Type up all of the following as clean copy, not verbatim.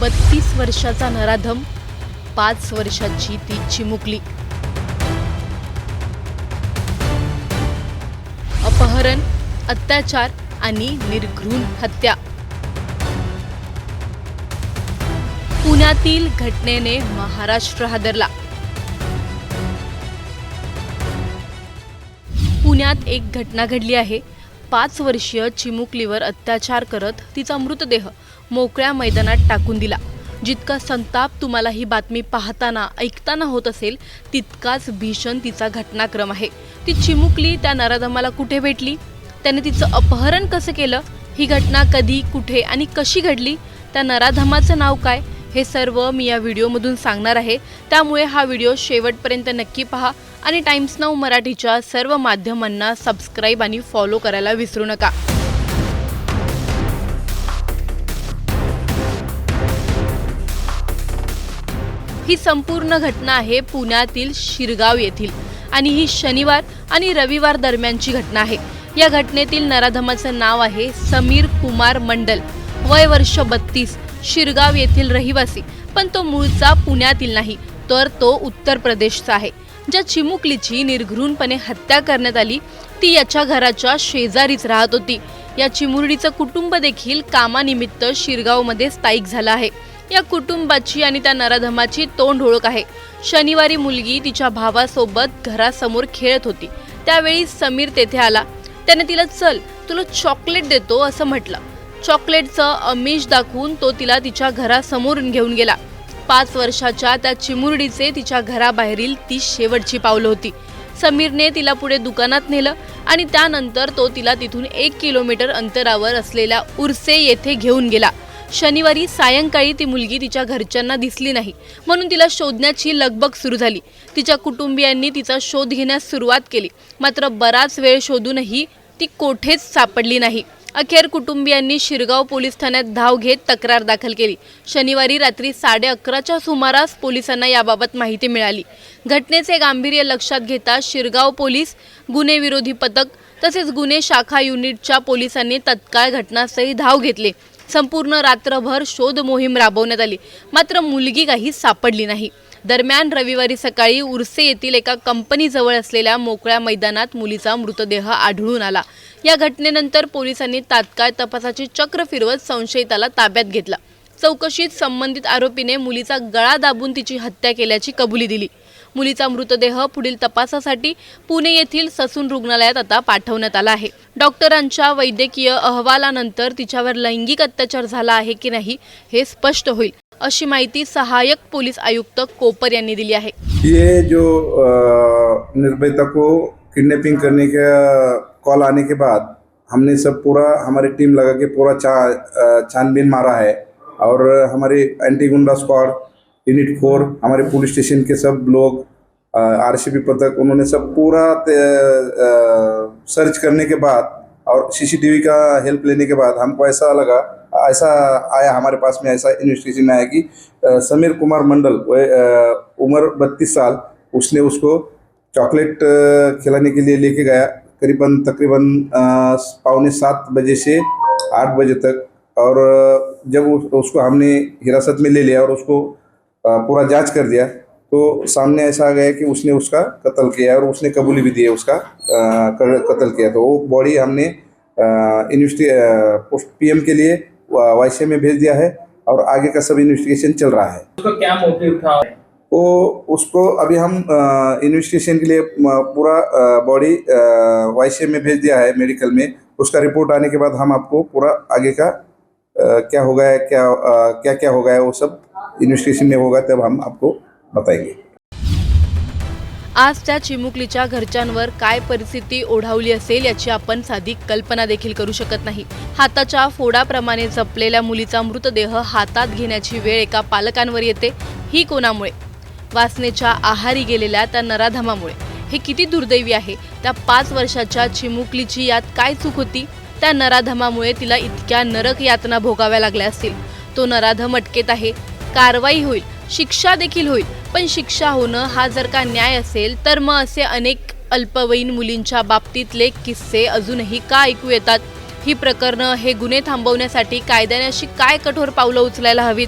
32 वर्षाचा नराधम, 5 वर्षाची ती चिमुकली। अपहरण, अत्याचार आणि निर्घृण हत्या। पुण्यातील घटनेने महाराष्ट्र हादरला। पुण्यात एक घटना घडली आहे। 5 वर्षीय चिमुकलीवर अत्याचार करत तिचा मृतदेह मोकळ्या मैदानात टाकून दिला। जितका संताप तुम्हाला ही बातमी पाहताना ऐकताना होत असेल, तितकाच भीषण तिचा घटनाक्रम आहे। ती चिमुकली त्या नराधमाला कुठे भेटली, त्याने तिचं अपहरण कसं केलं, ही घटना कधी, कुठे आणि कशी घडली, त्या नराधमाचं नाव काय, हे सर्व मी या व्हिडिओमधून सांगणार आहे। त्यामुळे हा व्हिडिओ शेवटपर्यंत नक्की पहा आणि टाइम्स नाऊ मराठीच्या सर्व माध्यमांना सबस्क्राइब आणि फॉलो करायला विसरू नका। ही संपूर्ण घटना आहे पुण्यातील शिरगाव येथील आणि ही शनिवार आणि रविवार दरम्यानची घटना आहे। या घटनेतील नराधमाचं नाव आहे समीर कुमार मंडल, वय वर्ष 32, शिरगाव येथील रहिवासी, पण तो मूळचा पुण्यातील नाही, तर तो उत्तर प्रदेशचा आहे। ज्या चिमुकलीची निर्घृणपणे हत्या करण्यात आली ती याच्या घराच्या शेजारीच राहत होती। या चिमुरडीचं कुटुंब देखील कामानिमित्त शिरगावमध्ये स्थायिक झालं आहे। या कुटुंबाची आणि त्या नराधमाची तोंड ओळख आहे। शनिवारी मुलगी तिच्या भावासोबत घरासमोर खेळत होती, त्यावेळी समीर तेथे आला। त्याने तिला चल तुला चॉकलेट देतो असं म्हटलं। चॉकलेटचं आमिष दाखवून तो तिला तिच्या घरासमोरून घेऊन गेला। 5 वर्षाच्या त्या चिमुरडीचे तिच्या घराबाहेरील ती शेवटची पावलं होती। समीरने तिला पुढे दुकानात नेलं आणि त्यानंतर तो तिला तिथून 1 किलोमीटर अंतरावर असलेल्या उर्से येथे घेऊन गेला। शनिवारी सायंकाळी ती मुलगी तिच्या घरच्यांना दिसली नाही, म्हणून तिला शोधण्याची लगबग सुरू झाली। तिच्या कुटुंबियांनी तिचा शोध घेण्यास सुरुवात केली, मात्र बराच वेळ शोधूनही ती कोठेच सापडली नाही। अखेर कुटुंबियांनी शिरगाव पोलीस ठाण्यात धाव घेत तक्रार दाखल केली। शनिवारी रात्री 11:30च्या सुमारास पोलिसांना याबाबत माहिती मिळाली। घटनेचे गांभीर्य लक्षात घेता शिरगाव पोलीस, गुन्हे विरोधी पथक तसेच गुन्हे शाखा युनिटच्या पोलिसांनी तत्काळ घटनास्थळी धाव घेतली। संपूर्ण रात्रभर शोध मोहीम राबवण्यात आली, मात्र मुलगी काही सापडली नाही। दरम्यान रविवारी सकाळी उर्से येथील एका कंपनीजवळ असलेल्या मोकळ्या मैदानात मुलीचा मृतदेह आढळून आला। या घटनेनंतर पोलिसांनी तात्काळ तपासाची चक्र फिरवत संशयिताला ताब्यात घेतला। चौकशीत संबंधित आरोपीने मुलीचा गळा दाबून तिची हत्या केल्याची कबुली दिली। मुलीचा मृतदेह पुढील तपासासाठी पुणे येथील ससून रुग्णालयात आता पाठवण्यात आला आहे। डॉक्टरांच्या वैद्यकीय अहवालानंतर तिच्यावर लैंगिक अत्याचार झाला आहे की नाही हे स्पष्ट होईल, अशी माहिती सहायक पोलीस आयुक्त कोपर यांनी दिली आहे। ये जो निर्भयता को किडनैपिंग करने का कॉल आने के बाद हमने सब पूरा हमारी टीम लगा के पूरा छानबीन मारा है और हमारे एंटी गुंडा स्क्वाड, यूनिट 4, हमारे पुलिस स्टेशन के सब लोग, आरसीबी पथक, उन्होंने सब पूरा सर्च करने के बाद और सीसीटीवी का हेल्प लेने के बाद हमको ऐसा आया हमारे पास में, ऐसा इन्वेस्टिगेशन में आया कि समीर कुमार मंडल, उम्र 32 साल, उसने उसको चॉकलेट खिलाने के लिए लेके गया तकरीबन 6:45 बजे से 8 बजे तक। और जब उसको हमने हिरासत में ले लिया और उसको पूरा जांच कर दिया तो सामने ऐसा आ गया कि उसने उसका कत्ल किया और उसने कबूली भी दी है उसका कत्ल किया। तो वो बॉडी हमने पीएम के लिए वाईसी में भेज दिया है और आगे का सब इन्वेस्टिगेशन चल रहा है। उसका क्या मोटिव था? वो उसको अभी हम इन्वेस्टिगेशन के लिए पूरा बॉडी वाईसी में भेज दिया है मेडिकल में। उसका रिपोर्ट आने के बाद हम आपको पूरा आगे का क्या हो गया है, क्या हो गया है, वो सब इन्वेस्टिगेशन में होगा, तब हम आपको बताएंगे। आज त्या चिमुकलीच्या घरच्यांवर काय परिस्थिती ओढावली असेल याची आपण साधी कल्पना देखील करू शकत नाही। हाताच्या फोडाप्रमाणे जपलेल्या मुलीचा मृतदेह हातात घेण्याची वेळ एका पालकांवर येते, ही कोणामुळे? वासनेच्या आहारी गेलेल्या त्या नराधमामुळे। हे किती दुर्दैवी आहे। त्या 5 वर्षाच्या चिमुकलीची यात काय चूक होती? त्या नराधमामुळे तिला इतक्या नरक यातना भोगाव्या लागल्या असतील। तो नराधम अटकेत आहे, कारवाई होईल, शिक्षा देखील होईल, पण शिक्षा होणं हा जर का न्याय असेल तर मग असे अनेक अल्पवयीन मुलींच्या बाबतीतले किस्से अजूनही का ऐकू येतात? ही प्रकरणं, हे गुन्हे थांबवण्यासाठी कायद्याने अशी काय कठोर पावलं उचलायला हवीत?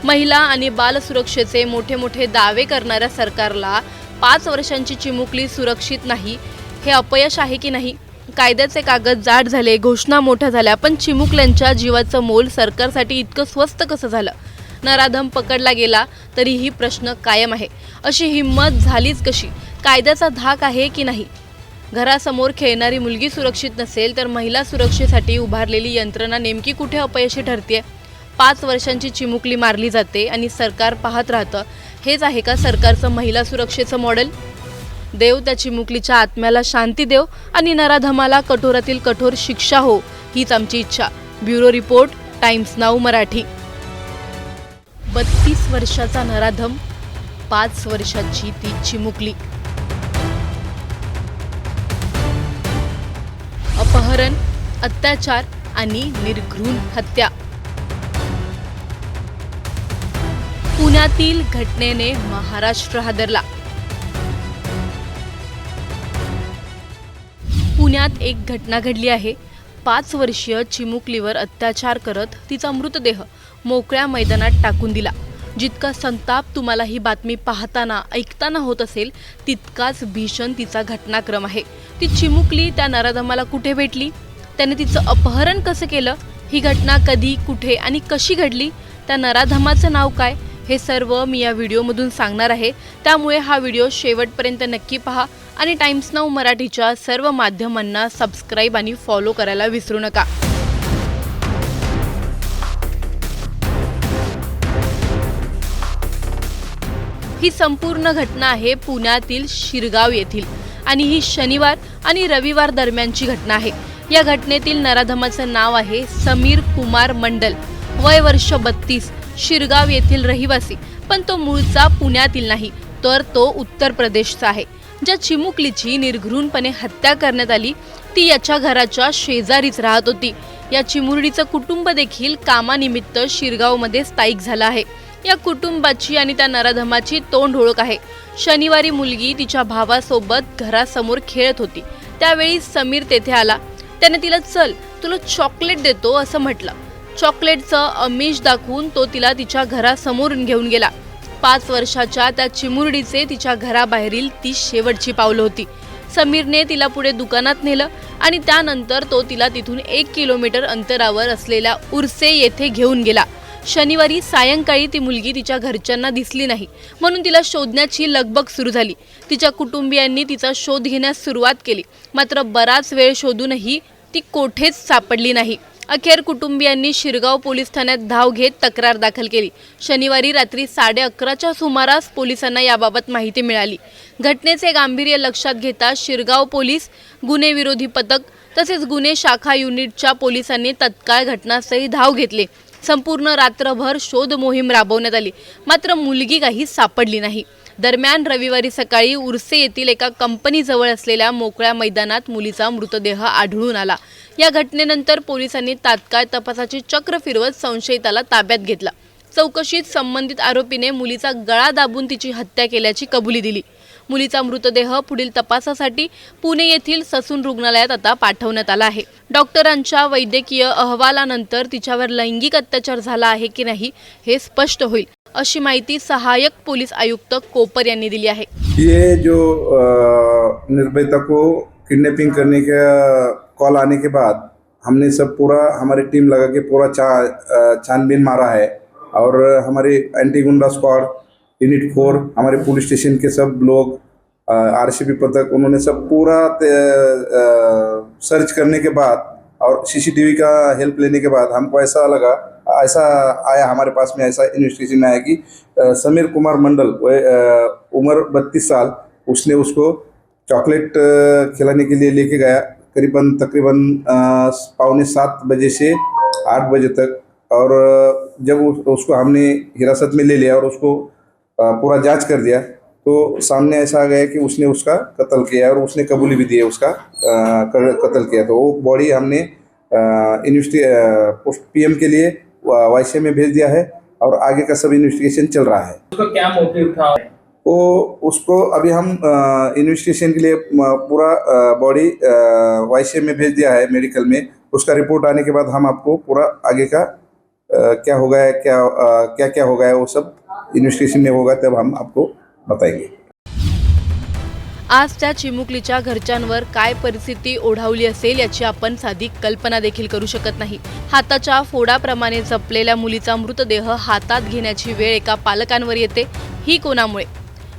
महिला आणि बाल सुरक्षेचे मोठे मोठे दावे करणाऱ्या सरकारला 5 वर्षांची चिमुकली सुरक्षित नाही हे अपयश आहे की नाही? कायद्याचे कागद जाड झाले, घोषणा मोठ्या झाल्या, पण चिमुकल्यांच्या जीवाचं मोल सरकारसाठी इतकं स्वस्त कसं झालं? नराधम पकडला गेला तरीही प्रश्न कायम आहे. अशी हिंमत झालीच कशी? कायद्याचा धाक आहे की नाही? घरासमोर खेळणारी मुलगी सुरक्षित नसेल तर महिला सुरक्षेसाठी उभारलेली यंत्रणा नेमकी कुठे अपयशी ठरते? 5 वर्षांची चिमुकली मारली जाते आणि सरकार पाहत राहतं. हेच आहे का सरकारचं महिला सुरक्षेचं मॉडेल? देव त्या चिमुकलीच्या आत्म्याला शांती देव आणि नराधमाला कठोरातील कठोर शिक्षा हो, हीच आमची इच्छा. Bureau report, times now Marathi. 32 वर्षाचा नराधम, 5 वर्षाची ती चिमुकली. अपहरण, अत्याचार आणि निर्घृण हत्या. पुण्यातील घटनेने महाराष्ट्र हादरला. पुण्यात एक घटना घडली आहे. 5 वर्षीय चिमुकलीवर अत्याचार करत तिचा मृतदेह मोकळ्या मैदानात टाकून दिला. जितका संताप तुम्हाला ही बातमी पाहताना ऐकताना होत असेल तितकाच भीषण तिचा घटनाक्रम आहे. ती चिमुकली त्या नराधमाला कुठे भेटली? त्याने तिचं अपहरण कसं केलं? ही घटना कधी, कुठे आणि कशी घडली? त्या नराधमाचं नाव काय? हे सर्व मी या व्हिडिओमधून सांगणार आहे. त्यामुळे हा व्हिडिओ शेवटपर्यंत नक्की पहा आणि टाइम्स नाऊ मराठीच्या सर्व माध्यमांना सबस्क्राईब आणि फॉलो करायला विसरू नका. ही संपूर्ण घटना आहे पुण्यातील शिरगाव येथील आणि ही शनिवार आणि रविवार दरम्यानची घटना आहे. या घटनेतील नराधमाचं नाव आहे समीर कुमार मंडल, वय वर्ष 32, शिरगाव येथील रहिवासी. पण तो मूळचा पुण्यातील नाही, तर तो उत्तर प्रदेशचा आहे. ज्या चिमुकलीची निर्घृणपणे हत्या करण्यात आली ती याच्या घराच्या शेजारीच राहत होती. या चिमुरडीचं कुटुंब देखील कामानिमित्त शिरगावमध्ये स्थायिक झालं आहे. या कुटुंबाची आणि त्या नराधमाची तोंड ओळख आहे. शनिवारी मुलगी तिच्या भावासोबत घरासमोर खेळत होती. त्यावेळी समीर तेथे आला. त्याने तिला चल तुला चॉकलेट देतो असं म्हटलं. चॉकलेटचं आमिष दाखवून तो तिला तिच्या घरासमोरून घेऊन गेला. 5 वर्षाच्या त्या चिमुरडीचे तिच्या घराबाहेरील ती शेवटची पावलं होती. समीरने तिला पुढे दुकानात नेलं आणि त्यानंतर तो तिला तिथून 1 किलोमीटर अंतरावर असलेल्या उर्से येथे घेऊन गेला. शनिवारी सायंकाळी ती मुलगी तिच्या घरच्यांना दिसली नाही, म्हणून तिला शोधण्याची लगबग सुरू झाली. तिच्या कुटुंबियांनी तिचा शोध घेण्यास सुरुवात केली, मात्र बराच वेळ शोधूनही ती कोठेच सापडली नाही. अखेर कुटुंबियांनी शिरगाव पोलीस ठाण्यात धाव घेत तक्रार दाखल केली. शनिवारी रात्री 11:30च्या सुमारास पोलिसांना याबाबत माहिती मिळाली. घटनेचे गांभीर्य लक्षात घेता शिरगाव पोलीस, गुन्हे विरोधी पथक तसेच गुन्हे शाखा युनिटच्या पोलिसांनी तत्काळ घटनास्थळी धाव घेतली. संपूर्ण रात्रभर शोध मोहीम राबवण्यात आली, मात्र मुलगी काही सापडली नाही. दरम्यान रविवारी सकाळी उर्से येथील एका कंपनीजवळ असलेल्या मोकळ्या मैदानात मुलीचा मृतदेह आढळून आला. या घटनेनंतर पोलिसांनी तात्काळ तपासाची चक्र फिरवत संशयिताला ताब्यात घेतला. चौकशीत संबंधित आरोपीने मुलीचा गळा दाबून तिची हत्या केल्याची कबुली दिली. मुलीचा मृतदेह पुढील तपासासाठी पुणे येथील ससून रुग्णालयात आता पाठवण्यात आला आहे. डॉक्टरांच्या वैद्यकीय अहवालानंतर तिच्यावर लैंगिक अत्याचार झाला आहे की नाही हे स्पष्ट होईल, अशी माहिती सहाय्यक पोलीस आयुक्त कोपर यांनी दिली आहे. ये जो निर्भयता को किडनैपिंग करने का कॉल आने के बाद हमने सब पूरा हमारी टीम लगा के पूरा छानबीन मारा है और हमारे एंटी गुंडा स्क्वाड, यूनिट 4, हमारे पुलिस स्टेशन के सब लोग, आरसीबी पथक, उन्होंने सब पूरा सर्च करने के बाद और सीसीटीवी का हेल्प लेने के बाद हमको ऐसा लगा, ऐसा आया हमारे पास में, ऐसा इन्वेस्टिगेशन में आया कि समीर कुमार मंडल, उम्र 32 साल, उसने उसको चॉकलेट खिलाने के लिए लेके गया तकरीबन 6:45 बजे से 8 बजे तक. और जब उसको हमने हिरासत में ले लिया और उसको पूरा जांच कर दिया तो सामने ऐसा आ गया कि उसने उसका कत्ल किया और उसने कबूली भी दी है उसका कत्ल किया. तो वो बॉडी हमने पीएम के लिए वाईसीएम में भेज दिया है और आगे का सब इन्वेस्टिगेशन चल रहा है. उसका क्या मोटिव था? वो उसको अभी हम इन्वेस्टिगेशन के लिए पूरा बॉडी वाईसीएम में भेज दिया है मेडिकल में. उसका रिपोर्ट आने के बाद हम आपको पूरा आगे का क्या होगा है, क्या क्या होगा है, वो सब इन्वेस्टिगेशन में होगा, तब हम आपको बताएंगे. आज त्या चिमुकलीच्या घरच्यांवर काय परिस्थिती ओढावली असेल याची आपण साधी कल्पना देखील करू शकत नाही. हाताच्या फोडाप्रमाणे जपलेल्या मुलीचा मृतदेह हातात घेण्याची वेळ एका पालकांवर येते. ही कोणामुळे?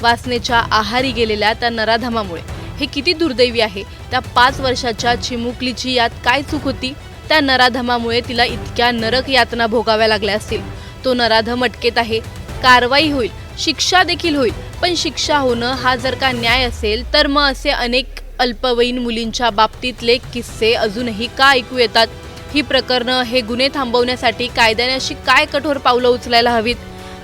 वासनेच्या आहारी गेलेल्या त्या नराधमामुळे. हे किती दुर्दैवी आहे. त्या 5 वर्षाच्या चिमुकलीची यात काय चूक होती? त्या नराधमामुळे तिला इतक्या नरक यातना भोगाव्या लागल्या असतील. तो नराधम अटकेत आहे. कारवाई होईल, शिक्षा देखील होईल. पण शिक्षा होणं हा जर का न्याय असेल तर मग असे अनेक अल्पवयीन मुलींच्या बाबतीतले किस्से अजूनही का ऐकू येतात? ही प्रकरणं, हे गुन्हे थांबवण्यासाठी कायद्याने अशी काय कठोर पावलं उचलायला हवीत?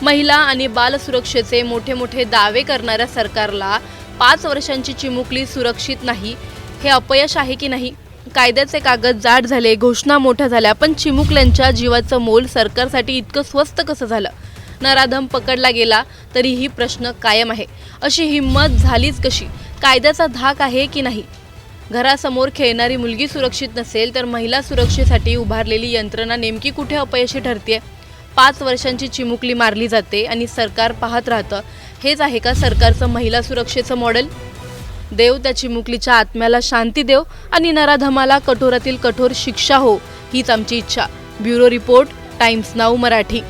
महिला आणि बाल सुरक्षेचे मोठे मोठे दावे करणाऱ्या सरकारला 5 वर्षांची चिमुकली सुरक्षित नाही, हे अपयश आहे की नाही? कायद्याचे कागद जाड झाले, घोषणा मोठ्या झाल्या, पण चिमुकल्यांच्या जीवाचं मोल सरकारसाठी इतकं स्वस्त कसं झालं? नराधम पकडला गेला तरीही प्रश्न कायम आहे. अशी हिंमत झालीच कशी? कायद्याचा धाक आहे की नाही? घरासमोर खेळणारी मुलगी सुरक्षित नसेल तर महिला सुरक्षेसाठी उभारलेली यंत्रणा नेमकी कुठे अपयशी ठरते? 5 वर्षांची चिमुकली मारली जाते आणि सरकार पाहत राहतं. हेच आहे का सरकारचं महिला सुरक्षेचं मॉडेल? देव त्या चिमुकलीच्या आत्म्याला शांती देव आणि नराधमाला कठोरातील कठोर शिक्षा हो, हीच आमची इच्छा. Bureau report, times now Marathi.